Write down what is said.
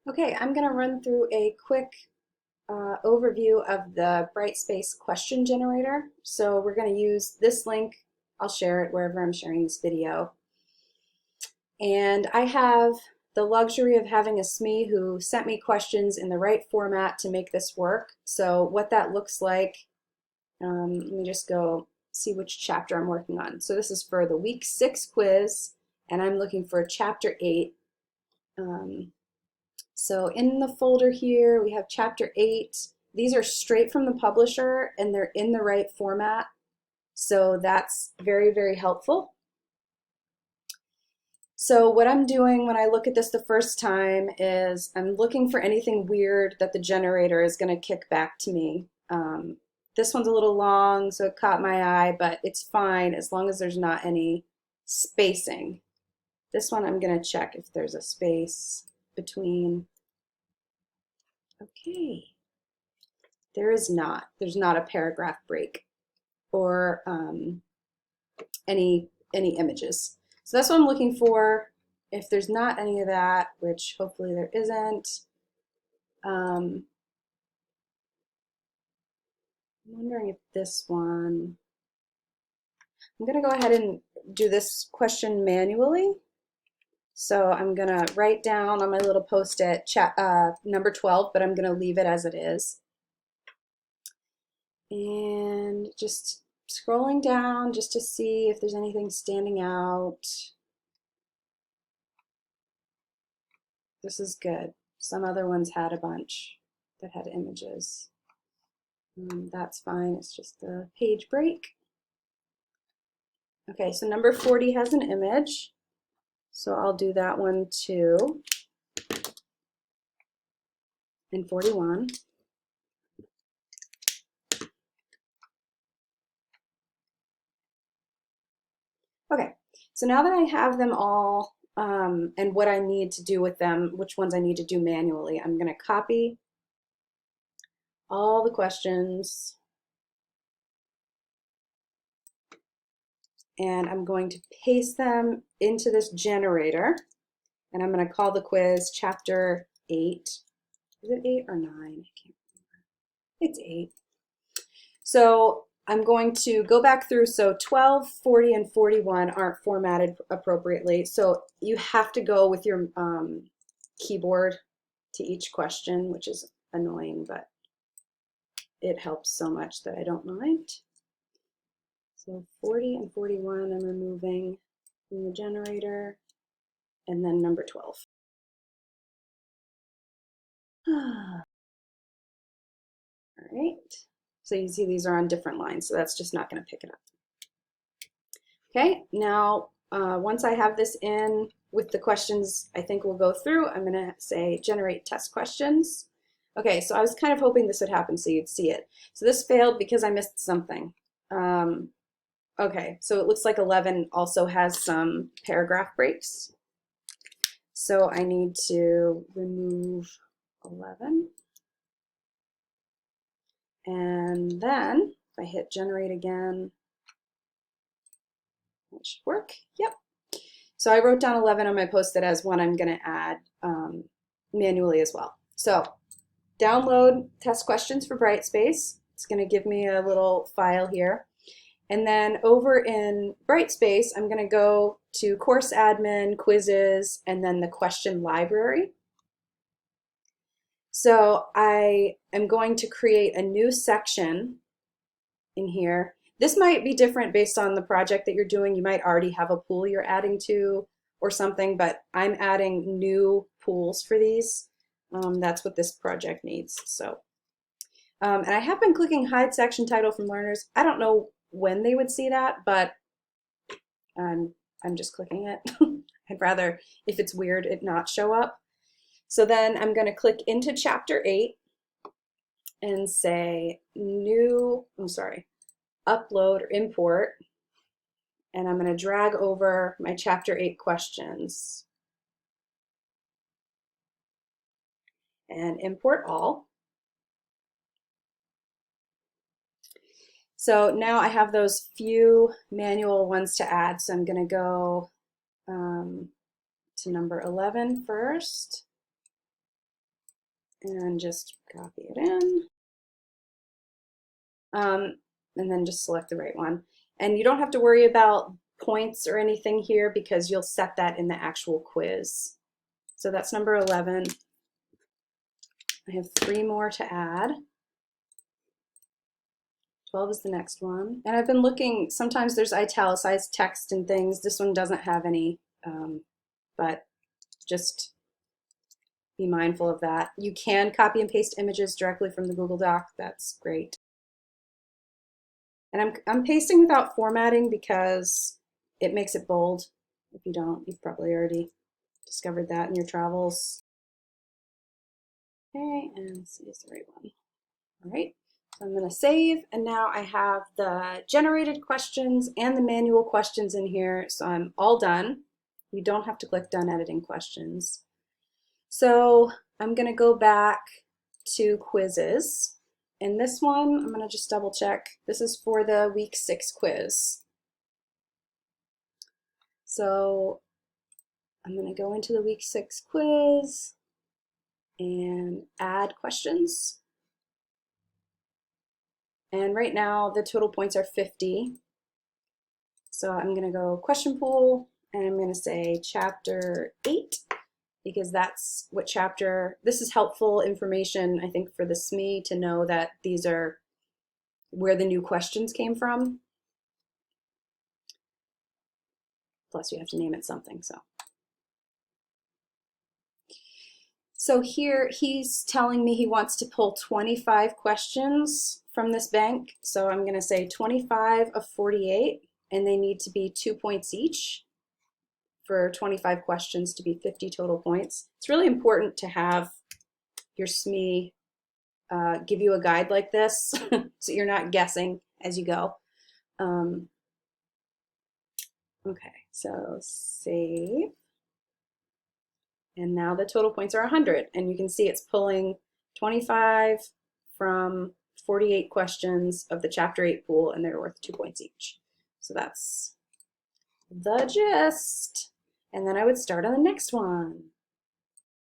Okay, I'm going to run through a quick overview of the Brightspace question generator. So we're going to use this link. I'll share it wherever I'm sharing this video. And I have the luxury of having a SME who sent me questions in the right format to make this work. So what that looks like, let me just go see which chapter I'm working on. So this is for the week 6 quiz, and I'm looking for chapter 8. So in the folder here, we have chapter 8. These are straight from the publisher and they're in the right format. So that's very, very helpful. So what I'm doing when I look at this the first time is I'm looking for anything weird that the generator is going to kick back to me. This one's a little long, so it caught my eye, but it's fine as long as there's not any spacing. This one I'm going to check if there's a space between. Okay, there is not. There's not a paragraph break or any images. So that's what I'm looking for. If there's not any of that, which hopefully there isn't, I'm wondering if this one, I'm going to go ahead and do this question manually. So I'm going to write down on my little post-it number 12, but I'm going to leave it as it is. And just scrolling down just to see if there's anything standing out. This is good. Some other ones had a bunch that had images. That's fine, it's just the page break. Okay, so number 40 has an image, so I'll do that one too. And 41. Okay, so now that I have them all and what I need to do with them, which ones I need to do manually, I'm going to copy all the questions and I'm going to paste them into this generator, and I'm going to call the quiz chapter 8. Is it 8 or 9? I can't remember. It's 8. So I'm going to go back through. So 12, 40, and 41 aren't formatted appropriately. So you have to go with your keyboard to each question, which is annoying, but it helps so much that I don't mind. So 40 and 41 I'm removing from the generator, and then number 12. All right, so you see these are on different lines, so that's just not going to pick it up. Okay, now once I have this in with the questions I think we'll go through, I'm going to say generate test questions. Okay, so I was kind of hoping this would happen so you'd see it. So this failed because I missed something. Okay, so it looks like 11 also has some paragraph breaks. So I need to remove 11. And then if I hit generate again, it should work. Yep. So I wrote down 11 on my post-it as one I'm going to add manually as well. So download test questions for Brightspace. It's going to give me a little file here. And then over in Brightspace, I'm going to go to course admin, quizzes, and then the question library. So I am going to create a new section in here. This might be different based on the project that you're doing. You might already have a pool you're adding to or something, but I'm adding new pools for these. That's what this project needs. So, and I have been clicking hide section title from learners. I don't know when they would see that, but I'm just clicking it. I'd rather, if it's weird, it not show up. So then I'm going to click into chapter 8 and say new, upload or import, and I'm going to drag over my chapter 8 questions and import all. So now I have those few manual ones to add, so I'm going to go to number 11 first. and just copy it in. And then just select the right one. And you don't have to worry about points or anything here because you'll set that in the actual quiz. So that's number 11. I have 3 more to add. 12 is the next one. And I've been looking, sometimes there's italicized text and things. This one doesn't have any, but just be mindful of that. You can copy and paste images directly from the Google Doc. That's great. And I'm pasting without formatting because it makes it bold. If you don't, you've probably already discovered that in your travels. Okay, and this is the right one. All right, so I'm going to save, and now I have the generated questions and the manual questions in here, so I'm all done. You don't have to click Done Editing Questions. So I'm going to go back to quizzes. And this one, I'm going to just double check. This is for the week 6 quiz. So I'm going to go into the week 6 quiz and add questions. And right now the total points are 50. So I'm going to go question pool, and I'm going to say chapter 8, because that's what chapter, this is helpful information, I think, for the SME to know that these are where the new questions came from. Plus you have to name it something, So here he's telling me he wants to pull 25 questions from this bank. So I'm going to say 25 of 48, and they need to be 2 points each for 25 questions to be 50 total points. It's really important to have your SME give you a guide like this so you're not guessing as you go. Okay, so save. And now the total points are 100, and you can see it's pulling 25 from 48 questions of the chapter 8 pool, and they're worth 2 points each. So that's the gist. And then I would start on the next one.